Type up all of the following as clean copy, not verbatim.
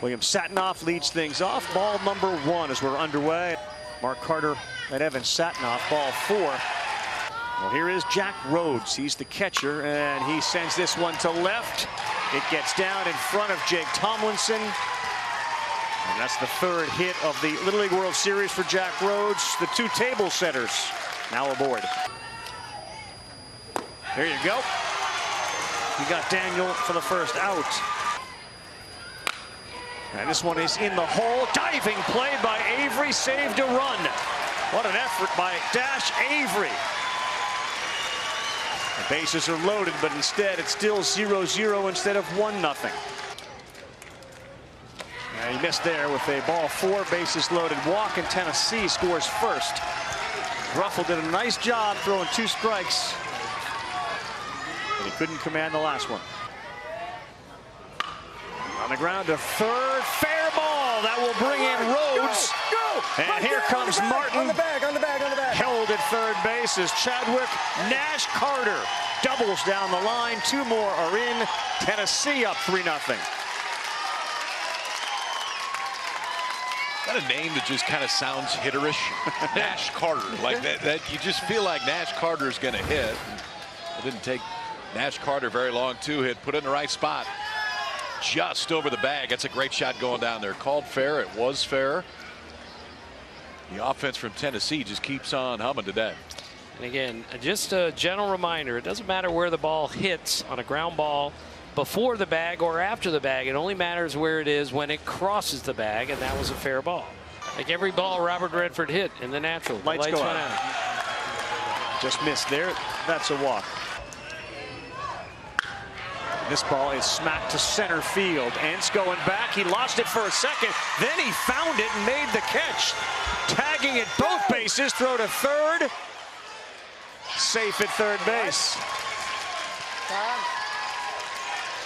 William Satinoff leads things off. Ball number 1 as we're underway. Mark Carter and Evan Satinoff, ball 4. Well, here is Jack Rhodes. He's the catcher, and he sends this one to left. It gets down in front of Jake Tomlinson. And that's the 3rd hit of the Little League World Series for Jack Rhodes. The 2 table setters now aboard. There you go. We got Daniel for the first out. And this one is in the hole. Diving play by Avery, saved a run. What an effort by Dash Avery. The bases are loaded, but instead it's still 0-0 instead of 1-0. He missed there with a ball 4, bases loaded walk, and Tennessee scores first. Ruffle did a nice job throwing 2 strikes, but he couldn't command the last one. On the ground to third, fair ball. That will bring in Rhodes. Go. And here comes Martin. On the bag. Held at third base as Chadwick Nash Carter doubles down the line. 2 more are in. Tennessee up 3-0. That a name that just kind of sounds hitterish? Nash Carter. Like that you just feel like Nash Carter is going to hit. It didn't take Nash Carter very long to hit. Put it in the right spot. Just over the bag. That's a great shot going down there. Called fair. It was fair. The offense from Tennessee just keeps on humming today. And again, just a gentle reminder, it doesn't matter where the ball hits on a ground ball, before the bag or after the bag. It only matters where it is when it crosses the bag, and that was a fair ball. Like every ball Robert Redford hit in the natural. Lights went go out. Just missed there. That's a walk. This ball is smacked to center field. Entz going back. He lost it for a second. Then he found it and made the catch. Tagging at both bases. Throw to third. Safe at third base.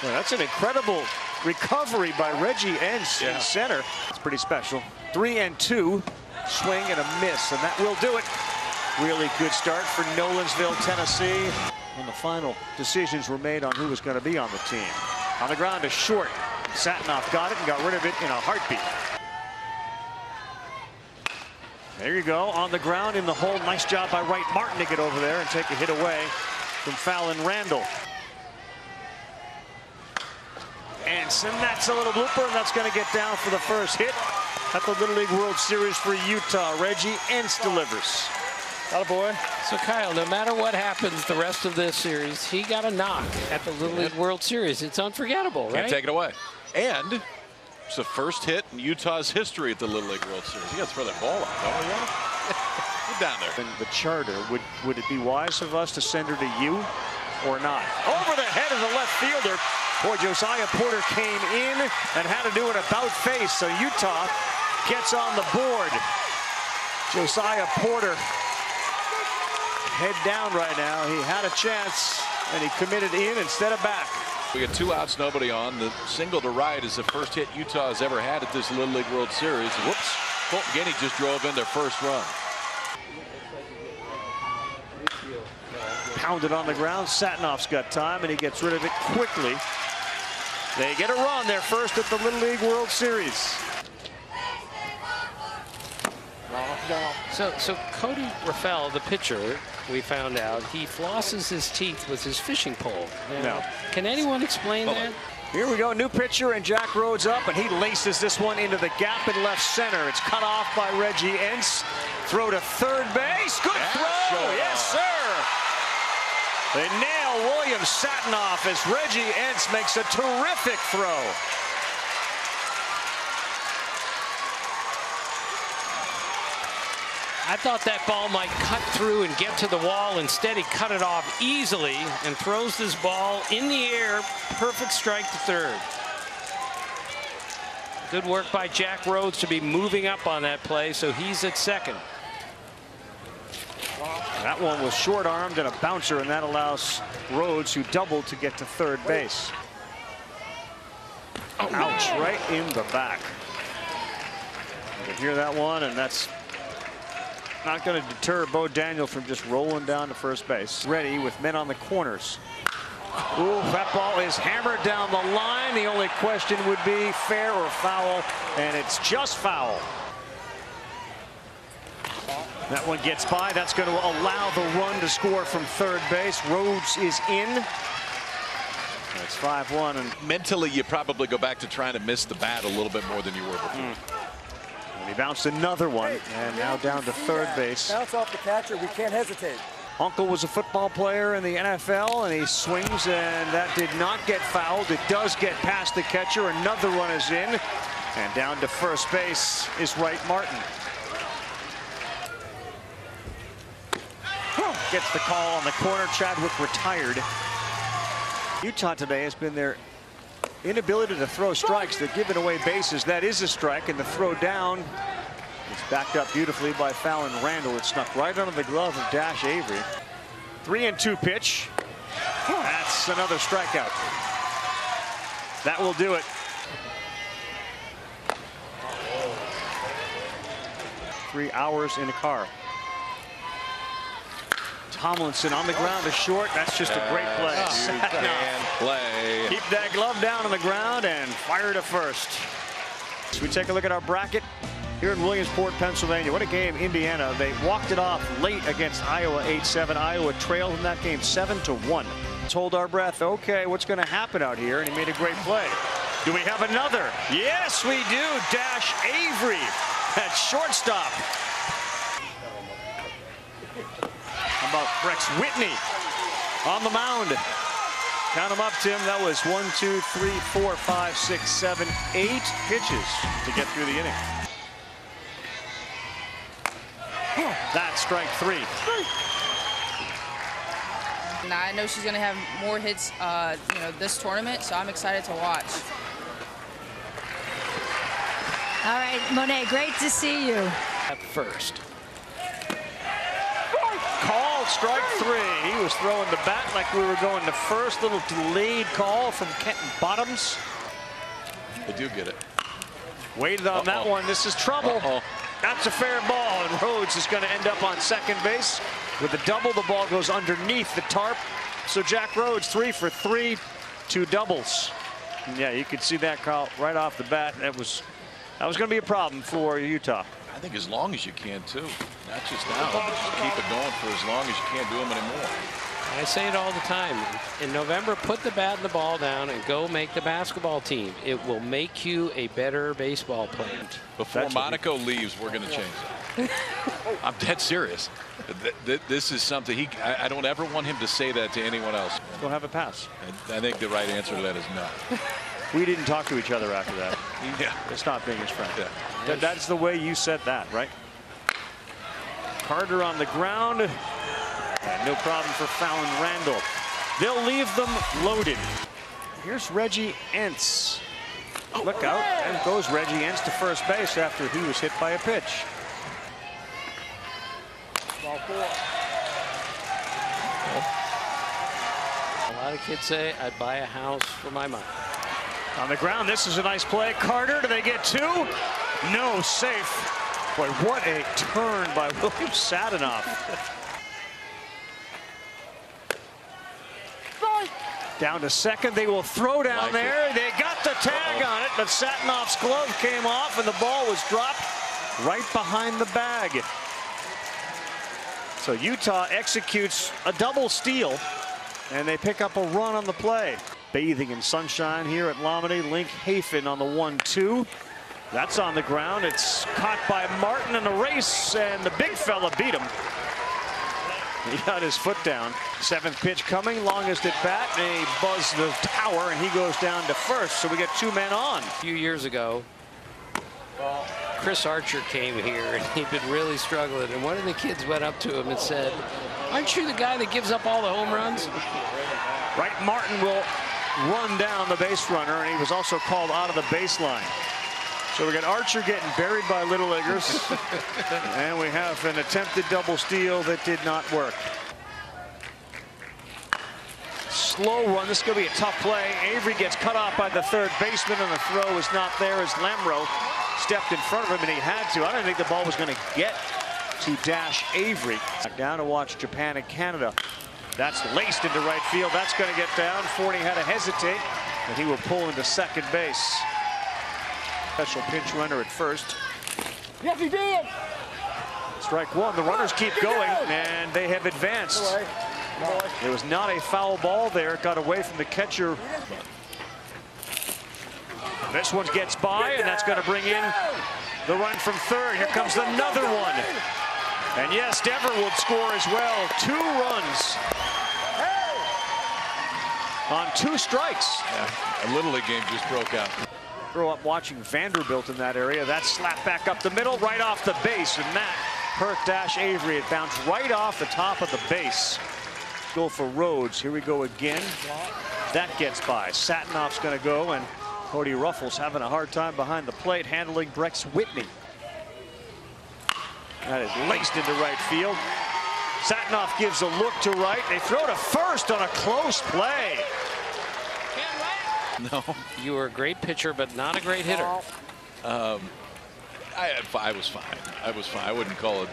Well, that's an incredible recovery by Reggie Entz in center. It's pretty special. 3-2. Swing and a miss, and that will do it. Really good start for Nolensville, Tennessee. When the final decisions were made on who was going to be on the team. On the ground to short. Satinoff got it and got rid of it in a heartbeat. There you go. On the ground in the hole. Nice job by Wright Martin to get over there and take a hit away from Fallon Randall. And that's a little blooper, and that's going to get down for the first hit at the Little League World Series for Utah. Reggie Entz delivers. Attaboy. So Kyle, no matter what happens the rest of this series, he got a knock at the Little League World Series. It's unforgettable, right? Can't take it away. And it's the first hit in Utah's history at the Little League World Series. You got to throw that ball out, don't you? Get down there. And the charter, would it be wise of us to send her to you or not? Over the head of the left fielder. Boy, Josiah Porter came in and had to do an about face, so Utah gets on the board. Josiah Porter head down right now. He had a chance, and he committed in instead of back. We got 2 outs, nobody on. The single to right is the first hit Utah has ever had at this Little League World Series. Whoops. Colton Guinea just drove in their first run. Pounded on the ground. Satinoff's got time, and he gets rid of it quickly. They get a run, their first at the Little League World Series. So Cody Raffel, the pitcher, we found out, he flosses his teeth with his fishing pole. Now, can anyone explain that? Here we go, new pitcher, and Jack Rhodes up, and he laces this one into the gap in left center. It's cut off by Reggie Entz. Throw to third base. Good throw. Yes, sir. They nail William Satinoff as Reggie Entz makes a terrific throw. I thought that ball might cut through and get to the wall. Instead, he cut it off easily and throws this ball in the air. Perfect strike to third. Good work by Jack Rhodes to be moving up on that play, so he's at second. That one was short-armed and a bouncer, and that allows Rhodes, who doubled, to get to third base. Ouch, right in the back. You can hear that one, and that's not going to deter Bo Daniel from just rolling down to first base. Ready with men on the corners. Ooh, that ball is hammered down the line. The only question would be fair or foul, and it's just foul. That one gets by. That's going to allow the run to score from third base. Rhodes is in. It's 5-1. And mentally, you probably go back to trying to miss the bat a little bit more than you were before. And he bounced another one, and now down to third base. Bounce off the catcher. We can't hesitate. Uncle was a football player in the NFL, and he swings, and that did not get fouled. It does get past the catcher. Another one is in, and down to first base is Wright Martin. Gets the call on the corner. Chadwick retired. Utah today has been their inability to throw strikes. They're giving away bases. That is a strike, and the throw down is backed up beautifully by Fallon Randall. It snuck right under the glove of Dash Avery. 3-2 pitch. That's another strikeout. That will do it. 3 hours in a car. Tomlinson on the ground to short. That's just a great play. You can play. Keep that glove down on the ground and fire to first. So we take a look at our bracket here in Williamsport, Pennsylvania. What a game, Indiana. They walked it off late against Iowa 8-7. Iowa trailed in that game 7-1. Let's hold our breath. Okay, what's going to happen out here? And he made a great play. Do we have another? Yes, we do. Dash Avery at shortstop. How about Brex Whitney on the mound? Count them up, Tim. That was 1, 2, 3, 4, 5, 6, 7, 8 pitches to get through the inning. That's strike 3. Now, I know she's going to have more hits, this tournament, so I'm excited to watch. All right, Monet, great to see you. At first. Called strike 3. He was throwing the bat like we were going to first. Little delayed call from Kenton Bottoms. They do get it. Waited on that one. This is trouble. That's a fair ball, and Rhodes is going to end up on second base. With a double, the ball goes underneath the tarp. So Jack Rhodes, 3 for 3, 2 doubles. And yeah, you could see that call right off the bat. That was going to be a problem for Utah. I think as long as you can, too. Not just now, but just keep it going for as long as you can't do them anymore. I say it all the time. In November, put the bat and the ball down and go make the basketball team. It will make you a better baseball player. Before Monaco leaves, we're going to change that. I'm dead serious. This is something I don't ever want him to say that to anyone else. Go have a pass. I think the right answer to that is no. We didn't talk to each other after that. Yeah. It's not being his friend. Yeah. That's the way you said that, right? Carter on the ground. And no problem for Fallon Randall. They'll leave them loaded. Here's Reggie Entz. Look out. And goes Reggie Entz to first base after he was hit by a pitch. Ball 4. A lot of kids say I'd buy a house for my mom. On the ground, this is a nice play. Carter, do they get 2? No, safe. Boy, what a turn by William Sadanoff. Down to second, they will throw down there. They got the tag on it, but Satanoff's glove came off and the ball was dropped right behind the bag. So Utah executes a double steal and they pick up a run on the play. Bathing in sunshine here at Lomini. Link Hafen on the 1-2. That's on the ground. It's caught by Martin in the race, and the big fella beat him. He got his foot down. 7th pitch coming, longest at bat. They buzz the tower, and he goes down to first. So we get 2 men on. A few years ago, Chris Archer came here, and he'd been really struggling. And one of the kids went up to him and said, "Aren't you the guy that gives up all the home runs?" Wright Martin will run down the base runner, and he was also called out of the baseline. So we got Archer getting buried by Little Leaguers, and we have an attempted double steal that did not work. Slow run. This is going to be a tough play. Avery gets cut off by the third baseman, and the throw is not there as Lamro stepped in front of him, and he had to. I don't think the ball was going to get to Dash Avery. Down to watch Japan and Canada That's laced into right field. That's going to get down. Forney had to hesitate, and he will pull into second base. Special pinch runner at first. Yes, he did. Strike one. The runners keep going, and they have advanced. It was not a foul ball there. It got away from the catcher. This one gets by, and that's going to bring in the run from third. Here comes another one. And yes, Dever would score as well. 2 runs on 2 strikes. Yeah, a Little League game just broke out. Grow up watching Vanderbilt in that area. That slap back up the middle, right off the base. And that hurt Avery. It bounced right off the top of the base. Go for Rhodes. Here we go again. That gets by. Satinoff's going to go, and Cody Ruffles having a hard time behind the plate handling Brex Whitney. That is laced into right field. Satinoff gives a look to right. They throw to first on a close play. No. You were a great pitcher, but not a great hitter. I was fine. I was fine. I wouldn't call it.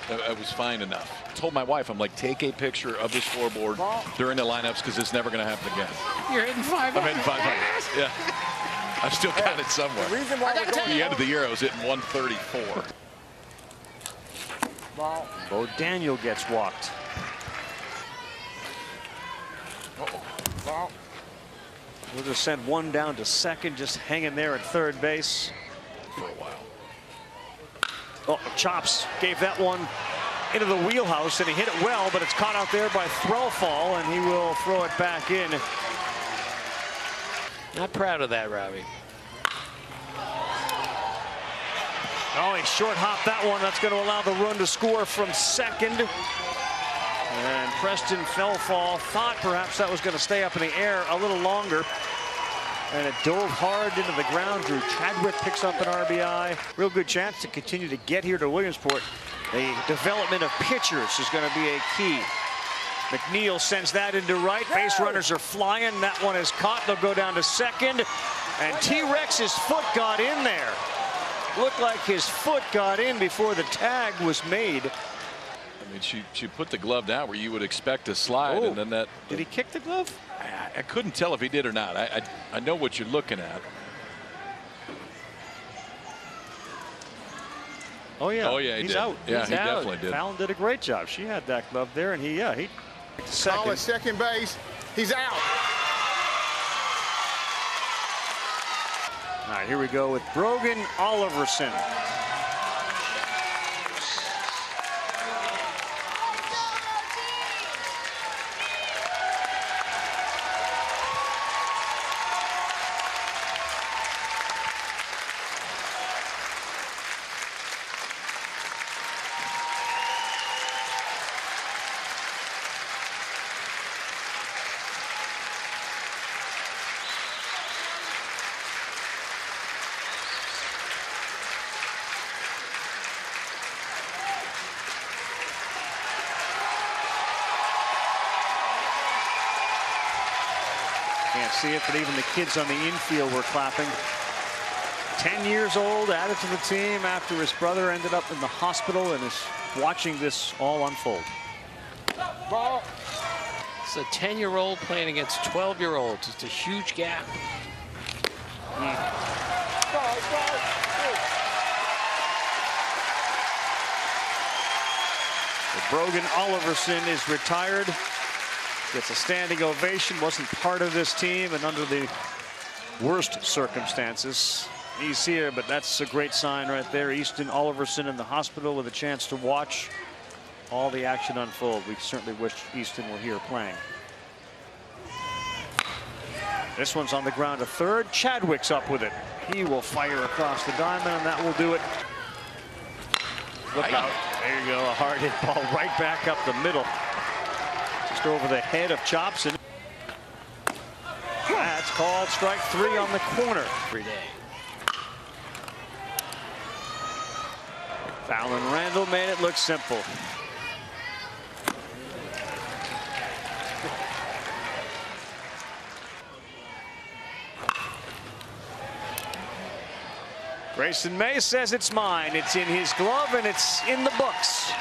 I was fine enough. Told my wife, I'm like, take a picture of the scoreboard during the lineups because it's never going to happen again. You're hitting 500. I'm hitting 500. Yeah. I've still got it somewhere. The reason why At the end of the year, I was hitting 134. Bo Daniel gets walked. We'll just send one down to second, just hanging there at third base. For a while. Oh, Chops gave that one into the wheelhouse, and he hit it well, but it's caught out there by Threlfall, and he will throw it back in. Not proud of that, Robbie. Oh, he short hopped that one. That's going to allow the run to score from second. And Preston Threlfall thought perhaps that was going to stay up in the air a little longer. And it dove hard into the ground. Drew Chadwick picks up an RBI. Real good chance to continue to get here to Williamsport. The development of pitchers is going to be a key. McNeil sends that into right. Base runners are flying. That one is caught. They'll go down to second. And T-Rex's foot got in there. Looked like his foot got in before the tag was made. I mean, she put the glove down where you would expect a slide, and then that. Did he kick the glove? I couldn't tell if he did or not. I know what you're looking at. Oh yeah. Oh yeah, he he's did. out. Yeah, He's he out. definitely did. Fallon did a great job. She had that glove there, and he second. Call at second base. He's out. All right, here we go with Brogan Oliverson. Can't see it, but even the kids on the infield were clapping. 10 years old, added to the team after his brother ended up in the hospital, and is watching this all unfold. It's a 10-year-old playing against 12-year-olds. It's a huge gap. Brogan Oliverson is retired. Gets a standing ovation. Wasn't part of this team, and under the worst circumstances. He's here, but that's a great sign right there. Easton Oliverson in the hospital with a chance to watch all the action unfold. We certainly wish Easton were here playing. This one's on the ground to third. Chadwick's up with it. He will fire across the diamond, and that will do it. Look out. There you go. A hard hit ball right back up the middle. Just over the head of Chops. And that's called strike 3 on the corner. Every day. Fallon Randall made it look simple. Grayson May says it's mine. It's in his glove and it's in the books.